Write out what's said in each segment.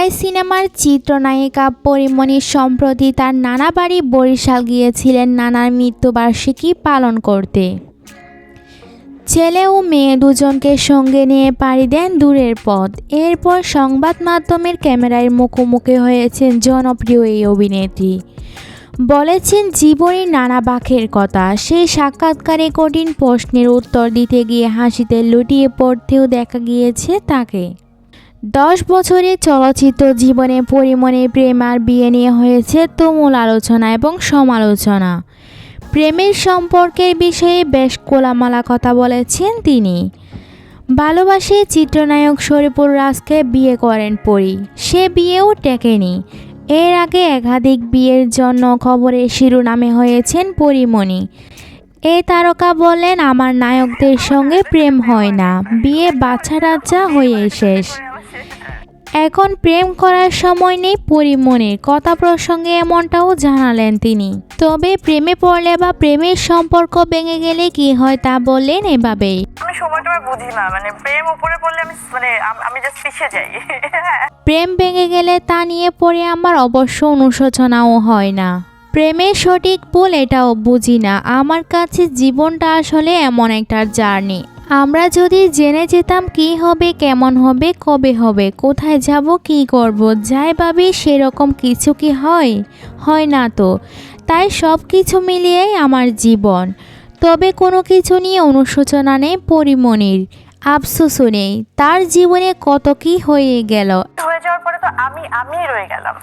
ঢাকায় সিনেমার চিত্রনায়িকা পরীমণি সম্প্রতি তার নানা বাড়ি বরিশাল গিয়েছিলেন নানার মৃত্যুবার্ষিকী পালন করতে। ছেলে ও মেয়ে দুজনকে সঙ্গে নিয়ে পাড়ি দেন দূরের পথ। এরপর সংবাদ মাধ্যমের ক্যামেরায় মুখোমুখি হয়েছেন জনপ্রিয় এই অভিনেত্রী। বলেছেন জীবনের নানা বাঁকের কথা। সেই সাক্ষাৎকারে কঠিন প্রশ্নের উত্তর দিতে গিয়ে হাসিতে লুটিয়ে পড়তেও দেখা গিয়েছে তাকে। 10 বছরের চলচ্চিত্র জীবনে পরীমণির প্রেম আর বিয়ে নিয়ে হয়েছে তুমুল আলোচনা এবং সমালোচনা। প্রেমের সম্পর্কের বিষয়ে বেশ খোলামেলা কথা বলেছেন তিনি। ভালোবাসে চিত্রনায়ক শরীফুল রাজকে বিয়ে করেন পরী। সে বিয়েও টেকেনি। এর আগে একাধিক বিয়ের জন্য খবরের শিরোনামে হয়েছেন পরীমণি। এই তারকা বললেন, আমার নায়কদের সঙ্গে প্রেম হয় না, বিয়ে বাচ্চা টাচ্চা হয়ে শেষ। এখন প্রেম করার সময় নেই পরীমণির। কথা প্রসঙ্গে এমনটাও জানালেন তিনি। তবে প্রেমে পড়লে বা প্রেমের সম্পর্ক ভেঙে গেলে কি হয় তা বললেন এভাবেই। আমি সময়টা বুঝি না, প্রেম উপরে পড়লে আমি জাস্ট পিছিয়ে যাই। প্রেম ভেঙে গেলে তা নিয়ে পড়ে আমার অবশ্য অনুশোচনাও হয় না। প্রেমের সঠিক ভুল এটাও বুঝি না। আমার কাছে জীবনটা আসলে এমন একটা জার্নি। আমরা যদি জেনে যেতাম কি হবে, কেমন হবে, কবে হবে, কোথায় যাব, কি করব, যাই ভাবি সেরকম কিছু কি হয় না তো। তাই সব কিছু মিলিয়েই আমার জীবন। তবে কোনো কিছু নিয়ে অনুশোচনা নেই পরীমণির, আফসোসও নেই। তার জীবনে কত কি হয়ে গেল। হয়ে যাওয়ার পরে তো আমি রয়ে গেলাম।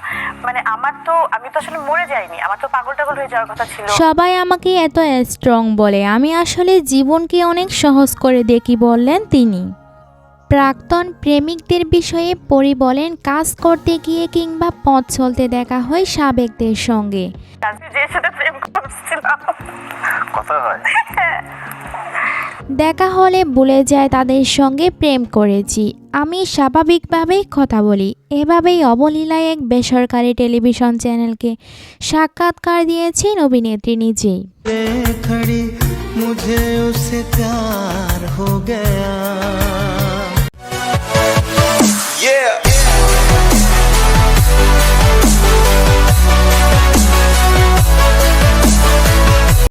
আমি তো আসলে মরে যাইনি, আমার তো পাগল টাগল হয়ে যাওয়ার কথা ছিল। সবাই আমাকে এত স্ট্রং বলে, আমি আসলে জীবনকে অনেক সহজ করে দেখি বললেন তিনি। প্রাক্তন প্রেমিকদের বিষয়ে পরী বলেন, কাজ করতে গিয়ে কিংবা পথ চলতে দেখা হয় সাবেকদের সঙ্গে। দেখা হলে বলে যায় তাদের সঙ্গে প্রেম করেছি। আমি স্বাভাবিকভাবেই কথা বলি। এভাবেই অবলীলায় এক বেসরকারি টেলিভিশন চ্যানেলকে সাক্ষাৎকার দিয়েছেন অভিনেত্রী নিজেই। मुझे उससे प्यार हो गया।